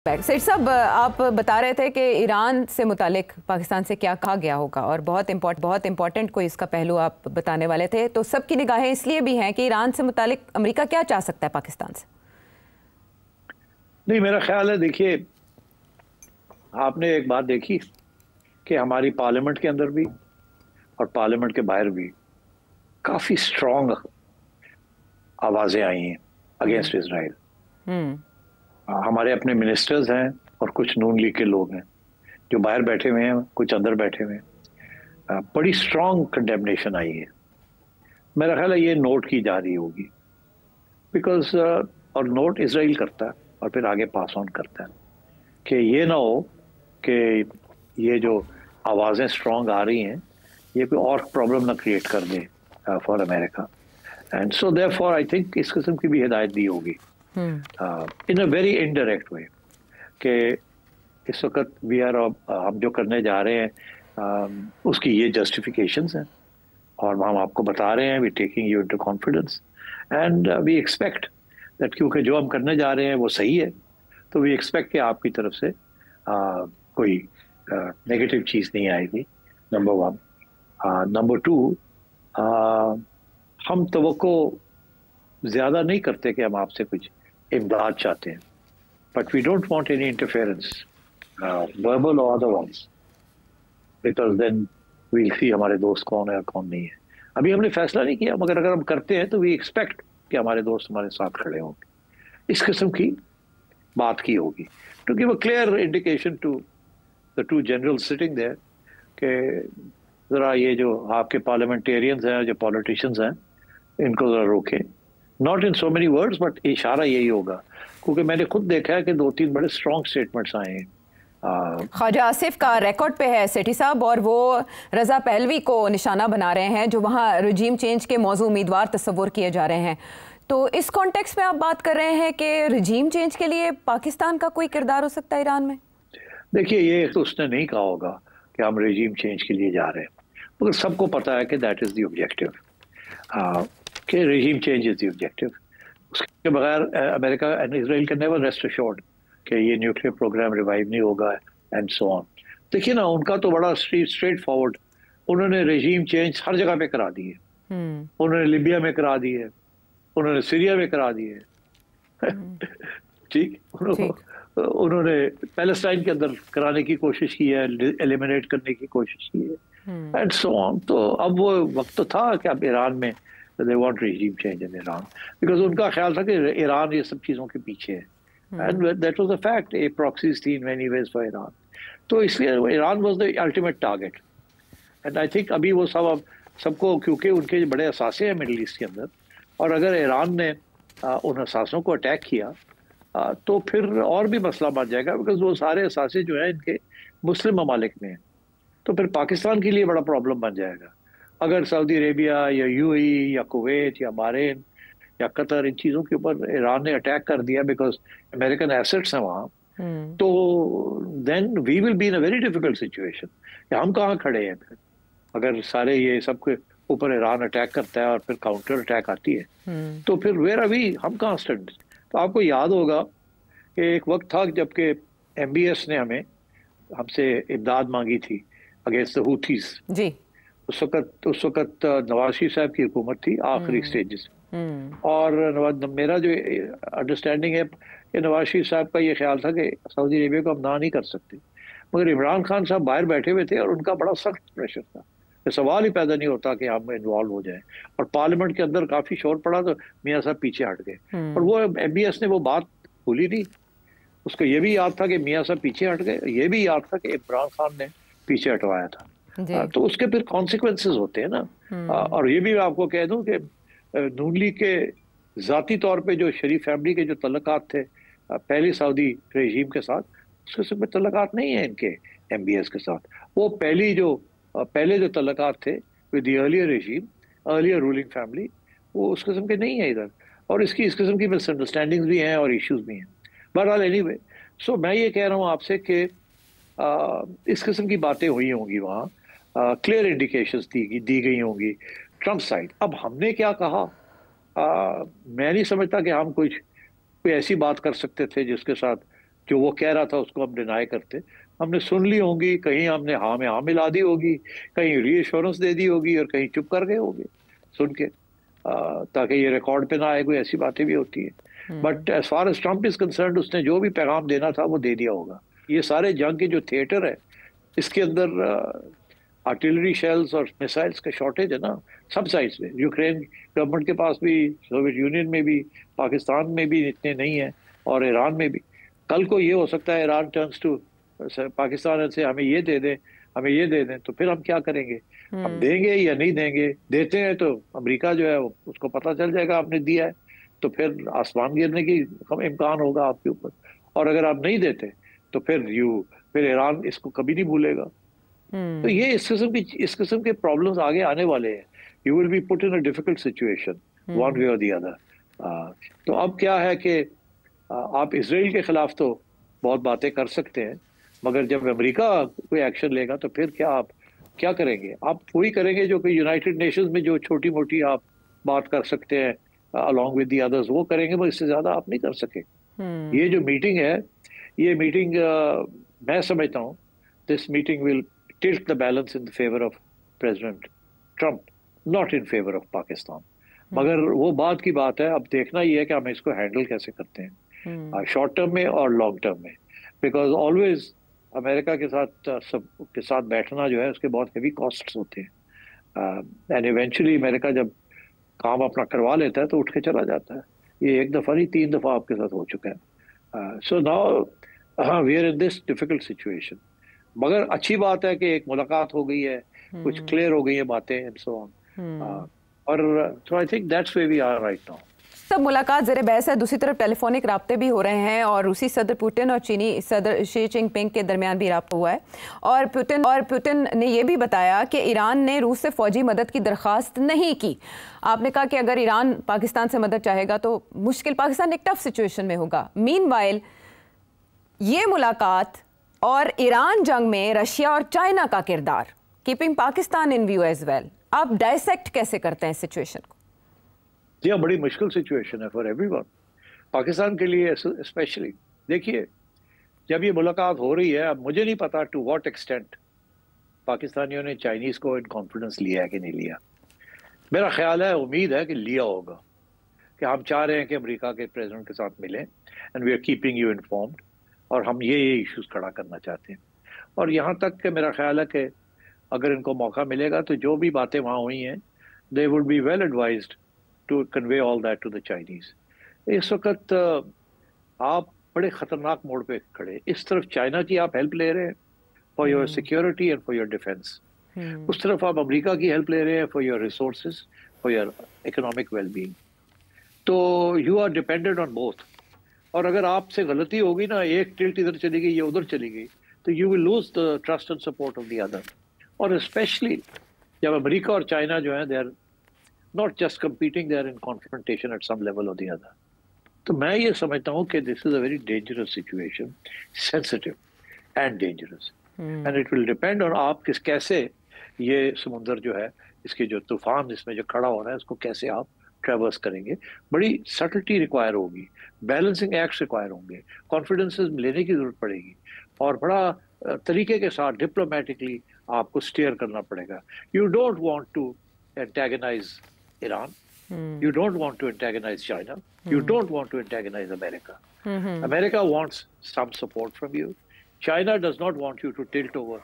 सेठ साहब, आप बता रहे थे कि ईरान से मुतालिक पाकिस्तान से क्या कहा गया होगा और बहुत इम्पोर्टेंट कोई इसका पहलू आप बताने वाले थे। तो सबकी निगाहें इसलिए भी हैं कि ईरान से मुतालिक अमेरिका क्या चाह सकता है पाकिस्तान से। नहीं, मेरा ख्याल है, देखिए, आपने एक बात देखी कि हमारी पार्लियामेंट के अंदर भी और पार्लियामेंट के बाहर भी काफी स्ट्रॉन्ग आवाजें आई हैं अगेंस्ट इजराइल। हमारे अपने मिनिस्टर्स हैं और कुछ नून लीग के लोग हैं जो बाहर बैठे हुए हैं, कुछ अंदर बैठे हुए हैं। बड़ी स्ट्रॉन्ग कंडेमनेशन आई है। मेरा ख्याल है ये नोट की जा रही होगी, बिकॉज और नोट इजराइल करता है और फिर आगे पास ऑन करता है कि ये ना हो कि ये जो आवाज़ें स्ट्रॉन्ग आ रही हैं ये कोई और प्रॉब्लम ना क्रिएट कर दे for America. And so therefore I think इस किस्म की भी हिदायत दी होगी इन अ वेरी इनडायरेक्ट वे कि इस वक्त हम जो करने जा रहे हैं उसकी ये जस्टिफिकेशंस हैं और हम आपको बता रहे हैं we taking you into confidence and we expect that, क्योंकि जो हम करने जा रहे हैं वो सही है, तो वी एक्सपेक्ट कि आपकी तरफ से कोई नेगेटिव चीज़ नहीं आएगी, नंबर वन। नंबर टू, हम तवक्को ज़्यादा नहीं करते कि हम आपसे कुछ इमदाद चाहते हैं, but we don't want any interference verbal और otherwise, because then we'll see हमारे दोस्त कौन है और कौन नहीं है। अभी हमने फैसला नहीं किया, मगर अगर हम करते हैं तो वी एक्सपेक्ट कि हमारे दोस्त हमारे साथ खड़े होंगे। इस किस्म की बात की होगी to give a clear indication to the to general sitting there कि ज़रा ये जो आपके पार्लियामेंटेरियंस हैं, जो पॉलिटिशियंस हैं, इनको ज़रा रोकें। Not in so many words, but इशारा यही होगा, क्योंकि मैंने खुद देखा है कि 2-3 बड़े स्ट्रॉन्ग स्टेटमेंट्स आए हैं। ख्वाजा आसिफ का रिकॉर्ड पे है सेठी साहब, और वो रजा पहलवी को निशाना बना रहे हैं जो वहाँ रजीम चेंज के मौजू उम्मीदवार तस्वुर किए जा रहे हैं। तो इस कॉन्टेक्स्ट में आप बात कर रहे हैं कि रजीम चेंज के लिए पाकिस्तान का कोई किरदार हो सकता है ईरान में? देखिए, ये तो उसने नहीं कहा होगा कि हम रजीम चेंज के लिए जा रहे हैं, मगर सबको पता है कि दैट इज़ द ऑब्जेक्टिव, कि रजीम चेंज इज़ द ऑब्जेक्टिव। उसके बगैर America and Israel can never rest assured कि ये न्यूक्लियर प्रोग्राम रिवाइव नहीं होगा एंड सो ऑन। देखिए ना, उनका तो बड़ा स्ट्रेट फॉरवर्ड, उन्होंने रजीम चेंज हर जगह पे करा दिए। उन्होंने लिबिया में करा दिए, उन्होंने सीरिया में करा दिए, ठीक, उन्होंने पैलेस्टाइन के अंदर कराने की कोशिश की है, एलिमिनेट करने की कोशिश की है एंड सो ऑन। तो अब वो वक्त तो था कि अब ईरान में they want regime change in Iran, because उनका ख्याल था कि ईरान ये सब चीज़ों के पीछे है, and that was a fact, a proxies थी in many ways for Iran। तो इसलिए Iran was the ultimate target, and I think अभी वो सबको, क्योंकि उनके बड़े असासे हैं मिडिल ईस्ट के अंदर, और अगर ईरान ने उन असासों को अटैक किया तो फिर और भी मसला बन जाएगा, बिकॉज वो सारे असासे जो है इनके मुस्लिम ममालिक में हैं, तो फिर पाकिस्तान के लिए बड़ा प्रॉब्लम बन जाएगा। अगर सऊदी अरेबिया या यूएई या कुवैत या बहरीन या कतर इन चीज़ों के ऊपर ईरान ने अटैक कर दिया बिकॉज अमेरिकन एसेट्स हैं वहाँ, तो then we will be in a very difficult situation कि हम कहाँ खड़े हैं फिर, अगर सारे ये सब के ऊपर ईरान अटैक करता है और फिर काउंटर अटैक आती है, तो फिर वेयर अभी हम कहाँ स्टैंड। तो आपको याद होगा कि एक वक्त था जबकि MBS ने हमसे इमदाद मांगी थी अगेंस्ट द हूथीज जी। उस वक्त नवाज शरीफ साहब की हुकूमत थी आखिरी स्टेजेस, और मेरा जो अंडरस्टैंडिंग है कि नवाज शरीफ साहब का ये ख्याल था कि सऊदी अरेबिया को हम ना नहीं कर सकते, मगर इमरान खान साहब बाहर बैठे हुए थे और उनका बड़ा सख्त प्रेशर था, तो सवाल ही पैदा नहीं होता कि हम इन्वॉल्व हो जाएं, और पार्लियामेंट के अंदर काफ़ी शोर पड़ा तो मियाँ साहब पीछे हट गए, और वो MBS ने वो बात भूली नहीं। उसको ये भी याद था कि मियाँ साहब पीछे हट गए, ये भी याद था कि इमरान खान ने पीछे हटवाया था, तो उसके फिर कॉन्सिक्वेंसेस होते हैं ना। और ये भी मैं आपको कह दूं कि नून लीग के ज़ाती तौर पे जो शरीफ फैमिली के जो तल्लुकात थे पहले सऊदी रेजीम के साथ, उसके सब में तल्लुकात नहीं है इनके MBS के साथ। वो पहले जो तल्लुकात थे with the earlier regime, earlier ruling family, वो उस किस्म के नहीं है इधर, और इस किस्म की मिसअंडरस्टैंडिंग्स भी हैं और इश्यूज भी हैं। बहरहाल एनीवे, सो मैं ये कह रहा हूँ आपसे कि इस किस्म की बातें हुई होंगी वहाँ, क्लियर इंडिकेशंस दी गई होंगी ट्रम्प साइड। अब हमने क्या कहा, मैं नहीं समझता कि हम कोई ऐसी बात कर सकते थे जिसके साथ जो वो कह रहा था उसको हम डिनाई करते, हमने सुन ली होंगी, कहीं हमने हाँ में हाँ मिला दी होगी, कहीं रीअश्योरेंस दे दी होगी और कहीं चुप कर गए होंगे सुन के, ताकि ये रिकॉर्ड पे ना आए, कोई ऐसी बातें भी होती है। But as far as Trump is concern, उसने जो भी पैगाम देना था वो दे दिया होगा। ये सारे जंग के जो थिएटर है, इसके अंदर आर्टिलरी शेल्स और मिसाइल्स का शॉर्टेज है ना, सब साइड्स में। यूक्रेन गवर्नमेंट के पास भी, सोवियत यूनियन में भी, पाकिस्तान में भी इतने नहीं है, और ईरान में भी। कल को ये हो सकता है ईरान टर्न्स टू पाकिस्तान से हमें ये दे दें, हमें ये दे दें, तो फिर हम क्या करेंगे? हम देंगे या नहीं देंगे? देते हैं तो अमेरिका जो है उसको पता चल जाएगा आपने दिया है, तो फिर आसमान गिरने की इम्कान होगा आपके ऊपर। और अगर आप नहीं देते तो फिर ईरान इसको कभी नहीं भूलेगा। तो ये इस किस्म के प्रॉब्लम्स आगे आने वाले हैं। You will be put in a difficult situation one way और द अदर। तो अब क्या है कि आप इसराइल के खिलाफ तो बहुत बातें कर सकते हैं, मगर जब अमेरिका कोई एक्शन लेगा तो फिर आप क्या करेंगे? आप वही करेंगे जो कि यूनाइटेड नेशंस में जो छोटी मोटी आप बात कर सकते हैं अलॉन्ग विद द अदर्स, वो करेंगे, मगर इससे ज्यादा आप नहीं कर सके। ये जो मीटिंग है, ये मीटिंग मैं समझता हूँ this meeting will tilt the balance in the favor of President Trump, not in favor of Pakistan. मगर वो बात की बात है, अब देखना ही है कि हम इसको हैंडल कैसे करते हैं शॉर्ट टर्म में और लॉन्ग टर्म में। बिकॉज ऑलवेज अमेरिका के साथ बैठना जो है उसके बहुत हेवी कॉस्ट्स होते हैं, एंड इवेंचुअली अमेरिका जब काम अपना करवा लेता है तो उठ के चला जाता है। ये एक दफ़ा नहीं, 3 दफ़ा आपके साथ हो चुका है। So now we are in this difficult situation. मगर अच्छी बात है कि एक मुलाकात हो गई है, कुछ क्लियर हो गई है बातें एंड सो ऑन, और so I think that's where we are right now. सब मुलाकात ज़ेर बहस है। दूसरी तरफ टेलीफोनिक राब्ते भी हो रहे हैं और रूसी सदर पुतिन और चीनी सदर शी जिनपिंग के दरमियान भी राब्ता हुआ है, और पुतिन ने यह भी बताया कि ईरान ने रूस से फौजी मदद की दरख्वास्त नहीं की। आपने कहा कि अगर ईरान पाकिस्तान से मदद चाहेगा तो मुश्किल, पाकिस्तान एक टफ सिचुएशन में होगा। मीनवाइल ये मुलाकात और ईरान जंग में रशिया और चाइना का किरदार, keeping Pakistan in view as well, आप डायसेक्ट कैसे करते हैं सिचुएशन को? जी, बड़ी मुश्किल सिचुएशन है फॉर एवरीवन, पाकिस्तान के लिए स्पेशली। देखिए, जब ये मुलाकात हो रही है, अब मुझे नहीं पता टू व्हाट एक्सटेंट पाकिस्तानियों ने चाइनीज को इन कॉन्फिडेंस लिया है कि नहीं लिया। मेरा ख्याल है, उम्मीद है कि लिया होगा, कि हम चाह रहे हैं कि अमेरिका के प्रेसिडेंट के साथ मिलें and we are keeping you informed, और हम ये इश्यूज खड़ा करना चाहते हैं। और यहाँ तक कि मेरा ख्याल है कि अगर इनको मौका मिलेगा तो जो भी बातें वहाँ हुई हैं, they would be well advised to convey all that to the Chinese. इस वक्त आप बड़े ख़तरनाक मोड़ पे खड़े, इस तरफ चाइना की आप हेल्प ले रहे हैं for your security and for your defence, उस तरफ आप अमेरिका की हेल्प ले रहे हैं for your resources, for your economic wellbeing. तो you are dependent on both. और अगर आपसे गलती होगी ना, एक टिल्ट इधर चली गई या उधर चली गई, तो you will lose the trust and support of the other. और स्पेशली जब अमेरिका और चाइना जो है, they are not just competing, they are in confrontation at some level of the other. तो मैं ये समझता हूँ कि this is a very dangerous situation, sensitive and dangerous, and it will depend on आप कैसे ये समुंदर जो है, इसके जो तूफान इसमें जो खड़ा हो रहा है, इसको कैसे आप ट्रेवर्स करेंगे। बड़ी सटलिटी रिक्वायर होगी, बैलेंसिंग एक्ट्स रिक्वायर होंगे, कॉन्फिडेंसेस लेने की जरूरत पड़ेगी, और बड़ा तरीके के साथ डिप्लोमेटिकली आपको स्टीयर करना पड़ेगा। You don't want to antagonise Iran, you don't want to antagonize China, you don't want to antagonize America. America wants some support from you. China does not want you to tilt over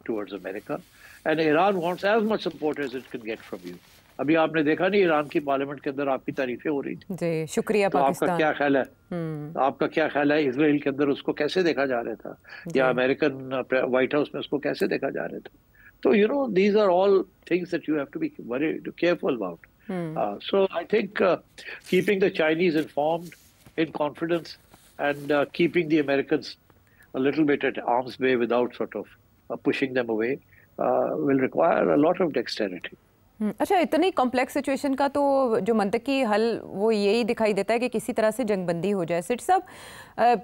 towards America, and Iran wants as much support as it can get from you. अभी आपने देखा नहीं, Iran की parliament के अंदर आपकी तारीफें हो रही थी। जी, शुक्रिया तो पाकिस्तान। आपका क्या ख्याल है? आपका क्या ख्याल है, इजराइल के अंदर उसको कैसे देखा जा रहा था, या अमेरिकन व्हाइट हाउस में उसको कैसे देखा जा रहा था? तो you know, these are all things that you have to be very careful about. So I think keeping the Chinese informed, in confidence, and keeping the Americans a little bit at arm's way without sort of pushing them away will require a lot of dexterity. अच्छा, इतनी complex situation का तो जो मंतकी हल वो यही दिखाई देता है कि किसी तरह से जंगबंदी हो जाए। सेठ साहब,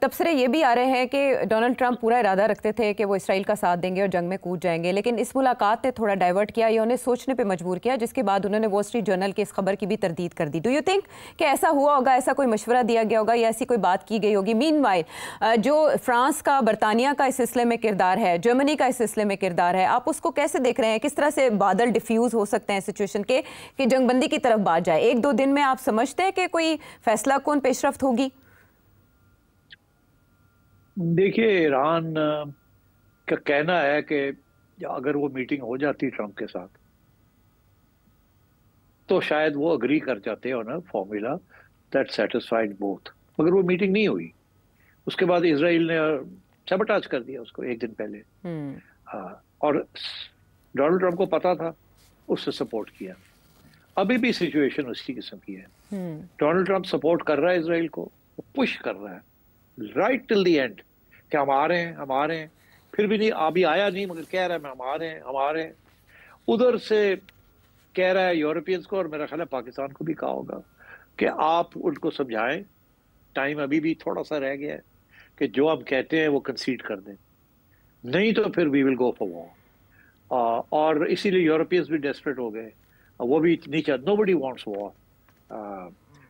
तबसरे ये भी आ रहे हैं कि डोनाल्ड ट्रंप पूरा इरादा रखते थे कि वो इसराइल का साथ देंगे और जंग में कूद जाएंगे, लेकिन इस मुलाकात ने थोड़ा डाइवर्ट किया या उन्हें सोचने पे मजबूर किया, जिसके बाद उन्होंने वॉल स्ट्रीट जर्नल की इस खबर की भी तरदीद कर दी। डू यू थिंक कि ऐसा हुआ होगा, ऐसा कोई मशवरा दिया गया होगा या ऐसी कोई बात की गई होगी? मीनवाइल जो फ्रांस का, बरतानिया का इस सिलसिले में किरदार है, जर्मनी का इस सिलसिले में किरदार है, आप उसको कैसे देख रहे हैं? किस तरह से बादल डिफ्यूज हो सकते हैं सिचुएशन के कि जंगबंदी की तरफ बात जाए? एक दो दिन में आप समझते हैं कि कोई फैसला कौन पेशरफ्त होगी? देखिए, ईरान का कहना है कि अगर वो मीटिंग हो जाती ट्रंप के साथ तो शायद वो अग्री कर जाते हैं ना फॉर्मूला दैट सेटिस्फाइड बोथ, मगर वो मीटिंग नहीं हुई। उसके बाद इजराइल ने सबटाज कर दिया उसको एक दिन पहले। हाँ, और डोनाल्ड ट्रंप को पता था, उससे सपोर्ट किया। अभी भी सिचुएशन उसी किस्म की है। डोनाल्ड ट्रंप सपोर्ट कर रहा है इजराइल को, पुश कर रहा है राइट टिल द एंड कि हम आ रहे हैं, फिर भी नहीं, अभी आया नहीं मगर कह रहा है हम आ रहे हैं। उधर से कह रहा है यूरोपियंस को, और मेरा ख्याल है पाकिस्तान को भी कहा होगा कि आप उनको समझाएं, टाइम अभी भी थोड़ा सा रह गया है कि जो हम कहते हैं वो कंसीड कर दें, नहीं तो फिर we will go for war. और इसीलिए यूरोपियंस भी डेस्परेट हो गए, वो भी नहीं चाहते, नोबडी वांट्स वॉर।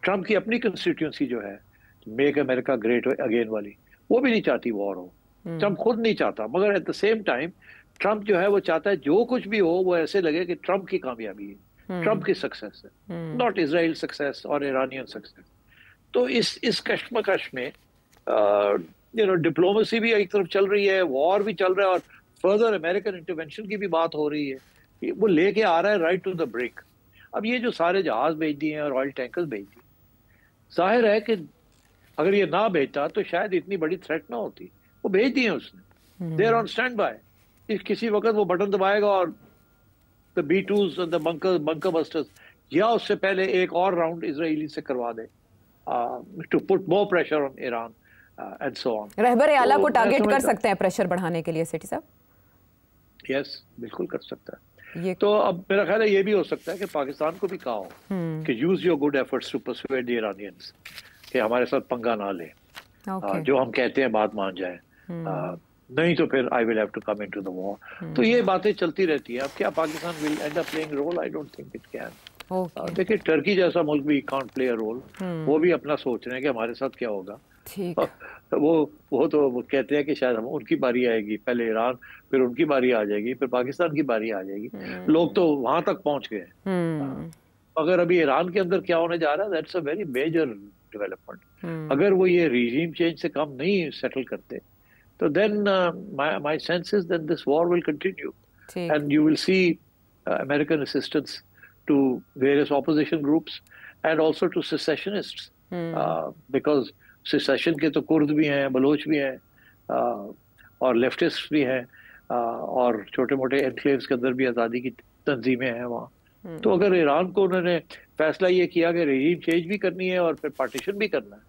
ट्रंप की अपनी कंस्टिट्यूंसी जो है मेक अमेरिका ग्रेट अगेन वाली, वो भी नहीं चाहती वॉर हो। ट्रंप खुद नहीं चाहता, मगर at the same time Trump जो है वो चाहता है जो कुछ भी हो वो ऐसे लगे कि ट्रंप की कामयाबी है, ट्रंप की सक्सेस है, नॉट इजराइल सक्सेस और ईरानियन सक्सेस। तो इस कश्मकश में डिप्लोमेसी भी एक तरफ चल रही है, वॉर भी चल रहा है, और फर्दर अमेरिकन इंटरवेंशन की भी बात हो रही है। वो लेके आ रहा है राइट टू द ब्रेक। अब ये जो सारे जहाज भेज दिए हैं और ऑयल टैंकर्स भेज दिए, जाहिर है कि अगर ये ना भेजता तो शायद इतनी बड़ी थ्रेट ना होती। वो भेज दिए उसने, they are on standby. किसी वक्त वो बटन दबाएगा और द B2s और द बंकर बस्टर्स, या उससे पहले एक और राउंड इजरायली से करवा दे to put more pressure on Iran and so on. रहबर आला को टारगेट कर सकते हैं प्रेशर बढ़ाने के लिए सेठी साहब? यस, बिल्कुल कर सकता है। तो अब मेरा ख्याल है ये भी हो सकता है कि पाकिस्तान को भी कहा हो कि use your good efforts to persuade the Iranians कि हमारे साथ पंगा ना ले, जो हम कहते हैं बात मान जाए, नहीं तो फिर I will have to come into the war. तो ये बातें चलती रहती है। अब क्या Pakistan will end up playing role? I don't think it can. देखिए, टर्की जैसा मुल्क भी कांट प्ले अ रोल। वो भी अपना सोच रहे हैं कि हमारे साथ क्या होगा। वो तो वो कहते हैं कि शायद हम उनकी बारी आएगी, पहले ईरान, फिर उनकी बारी आ जाएगी, फिर पाकिस्तान की बारी आ जाएगी। लोग तो वहां तक पहुंच गए। अगर अभी ईरान के अंदर क्या होने जा रहा है, that's a very major development. अगर वो ये रिजीम चेंज से काम नहीं सेटल करते तो then my sense is that this war will continue and you will see American assistance to various opposition groups and also to secessionists because secession के तो कुर्द भी हैं, बलोच भी हैं और लेफ्टिस्ट भी हैं और छोटे मोटे एनक्लेव्स के अंदर भी आज़ादी की तंजीमें हैं वहाँ। तो अगर ईरान को उन्होंने फैसला ये किया कि रिजीम चेंज भी करनी है और फिर पार्टीशन भी करना है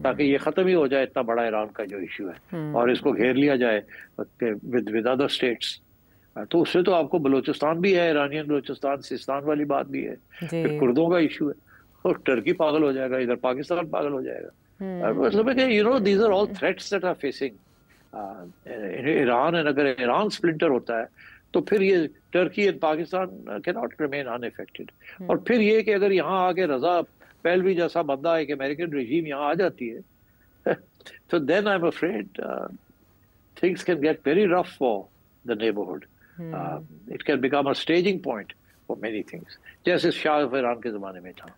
ताकि ये खत्म ही हो जाए इतना बड़ा ईरान का जो इशू है और इसको घेर लिया जाए विद अदर स्टेट्स, तो उससे तो आपको बलूचिस्तान भी है, ईरानियन बलूचिस्तान, सिस्तान वाली बात भी है, फिर कुर्दों का इशू है और टर्की पागल हो जाएगा, इधर पाकिस्तान पागल हो जाएगा। मतलब है कि these are all threats that are facing Iran. And अगर ईरान स्प्लिंटर होता है तो फिर ये Turkey and Pakistan can not remain unaffected. और फिर ये कि अगर यहाँ आके रजा पहलवी जैसा बंदा एक अमेरिकन रिजीम यहाँ आ जाती है तो then I am afraid things can get very rough for the neighbourhood. It can become a staging point for many things, जैसे शाह ईरान के जमाने में था।